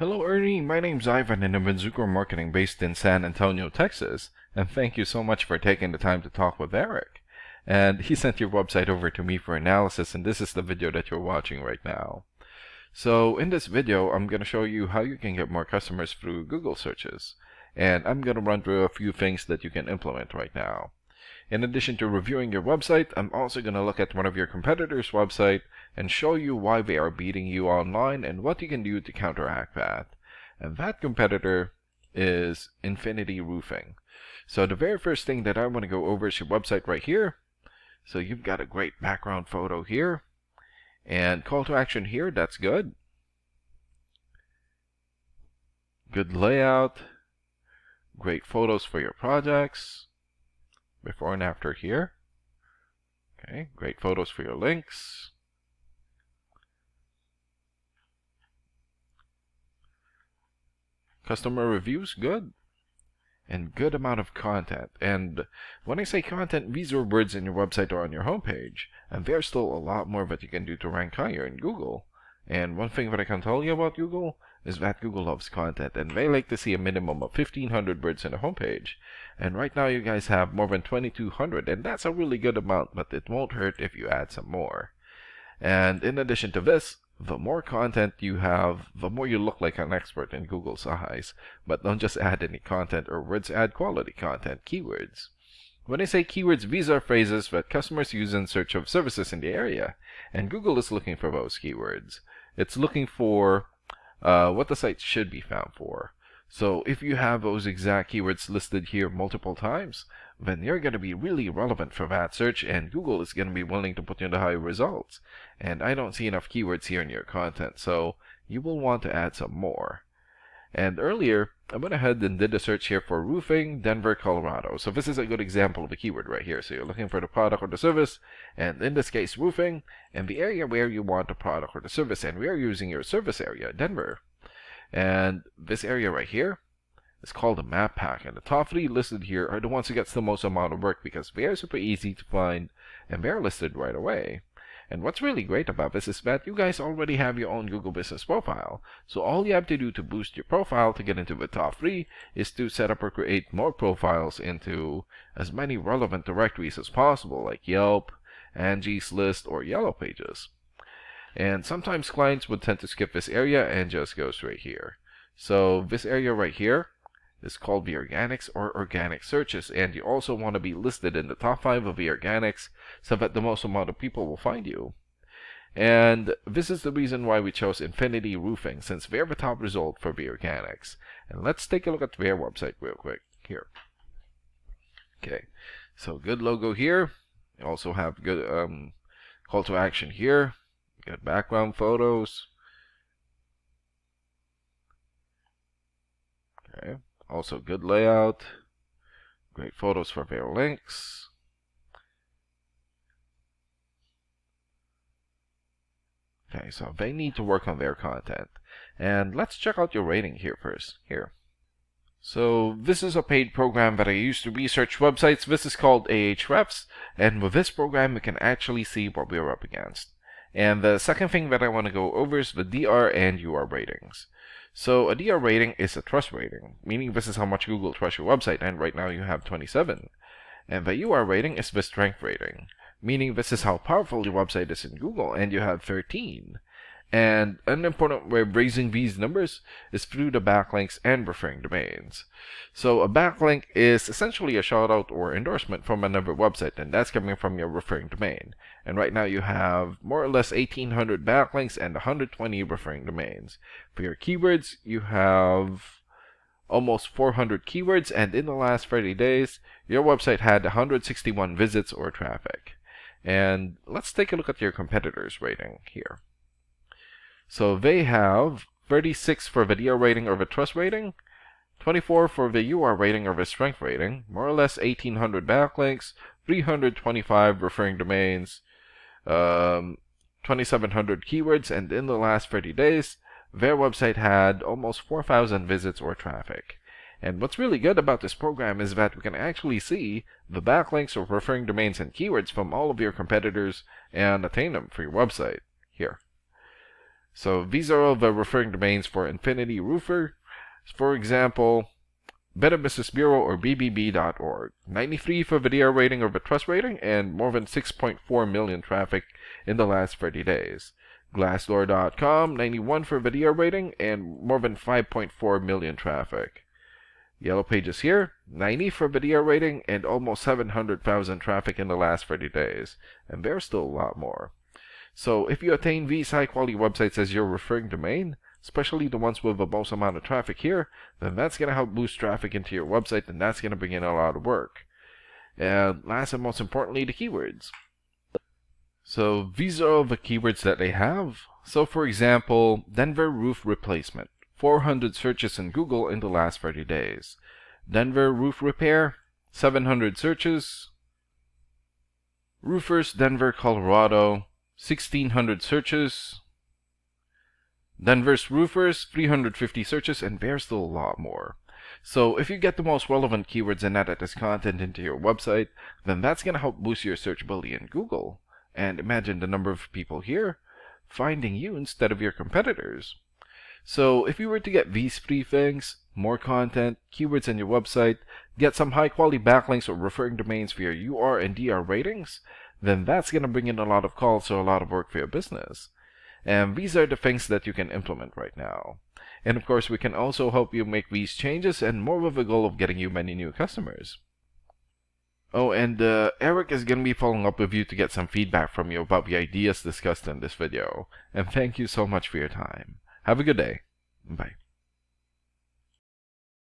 Hello, Ernie. My name's Ivan, and I'm in Zucker Marketing based in San Antonio, Texas. And thank you so much for taking the time to talk with Eric. And he sent your website over to me for analysis, and this is the video that you're watching right now. So in this video, I'm going to show you how you can get more customers through Google searches. And I'm going to run through a few things that you can implement right now. In addition to reviewing your website, I'm also going to look at one of your competitors' website and show you why they are beating you online and what you can do to counteract that. And that competitor is Infinity Roofing. So the very first thing that I want to go over is your website right here. So you've got a great background photo here. And call to action here, that's good. Good layout. Great photos for your projects. Before and after here. Okay, great photos for your links. Customer reviews, good. And good amount of content. And when I say content, these are words in your website or on your homepage. And there's still a lot more that you can do to rank higher in Google. And one thing that I can tell you about Google is that Google loves content, and they like to see a minimum of 1,500 words in a homepage. And right now you guys have more than 2,200, and that's a really good amount, but it won't hurt if you add some more. And in addition to this, the more content you have, the more you look like an expert in Google's eyes. But don't just add any content or words, add quality content, keywords. When I say keywords, these are phrases that customers use in search of services in the area, and Google is looking for those keywords. It's looking for what the site should be found for. So if you have those exact keywords listed here multiple times, then you're going to be really relevant for that search, and Google is going to be willing to put you in the high results. And I don't see enough keywords here in your content, so you will want to add some more. And earlier, I went ahead and did a search here for roofing, Denver, Colorado. So this is a good example of a keyword right here. So you're looking for the product or the service, and in this case, roofing, and the area where you want the product or the service, and we are using your service area, Denver. And this area right here is called a map pack, and the top 3 listed here are the ones who gets the most amount of work because they are super easy to find and they're listed right away. And what's really great about this is that you guys already have your own Google Business profile. So all you have to do to boost your profile to get into the top 3 is to set up or create more profiles into as many relevant directories as possible, like Yelp, Angie's List, or Yellow Pages. And sometimes clients would tend to skip this area and just go straight here. So this area right here is called the organics or organic searches, and you also want to be listed in the top 5 of the organics so that the most amount of people will find you. And this is the reason why we chose Infinity Roofing, since they're the top result for the organics. And let's take a look at their website real quick here. Okay, so good logo here. You also have good call to action here. Good background photos. Okay. Also good layout. Great photos for their links. Okay, so they need to work on their content. And let's check out your rating here first. Here. So this is a paid program that I use to research websites. This is called Ahrefs. And with this program, we can actually see what we're up against. And the second thing that I want to go over is the DR and UR ratings. So a DR rating is a trust rating, meaning this is how much Google trusts your website, and right now you have 27. And the UR rating is the strength rating, meaning this is how powerful your website is in Google, and you have 13. And an important way of raising these numbers is through the backlinks and referring domains. So a backlink is essentially a shout out or endorsement from another website, and that's coming from your referring domain. And right now you have more or less 1,800 backlinks and 120 referring domains. For your keywords, you have almost 400 keywords, and in the last 30 days, your website had 161 visits or traffic. And let's take a look at your competitors' rating here. So they have 36 for the DR rating or the trust rating, 24 for the UR rating or the strength rating, more or less 1,800 backlinks, 325 referring domains, 2,700 keywords, and in the last 30 days, their website had almost 4,000 visits or traffic. And what's really good about this program is that we can actually see the backlinks or referring domains and keywords from all of your competitors and attain them for your website here. So these are all the referring domains for Infinity Roofer. For example, Better Business Bureau or BBB.org. 93 for the DR rating or the trust rating, and more than 6.4 million traffic in the last 30 days. Glassdoor.com, 91 for the DR rating, and more than 5.4 million traffic. Yellow Pages here, 90 for the DR rating, and almost 700,000 traffic in the last 30 days. And there's still a lot more. So if you attain these high-quality websites as your referring domain, especially the ones with the most amount of traffic here, then that's going to help boost traffic into your website, and that's going to bring in a lot of work. And last and most importantly, the keywords. So these are all the keywords that they have. So for example, Denver roof replacement. 400 searches in Google in the last 30 days. Denver roof repair, 700 searches. Roofers, Denver, Colorado, 1,600 searches. Denver's roofers, 350 searches, and there's still a lot more. So if you get the most relevant keywords and edit this content into your website, then that's going to help boost your searchability in Google. And imagine the number of people here finding you instead of your competitors. So if you were to get these three things, more content, keywords in your website, get some high quality backlinks or referring domains for your UR and DR ratings, then that's going to bring in a lot of calls or a lot of work for your business. And these are the things that you can implement right now. And of course, we can also help you make these changes and more with the goal of getting you many new customers. Oh, and Eric is going to be following up with you to get some feedback from you about the ideas discussed in this video. And thank you so much for your time. Have a good day. Bye.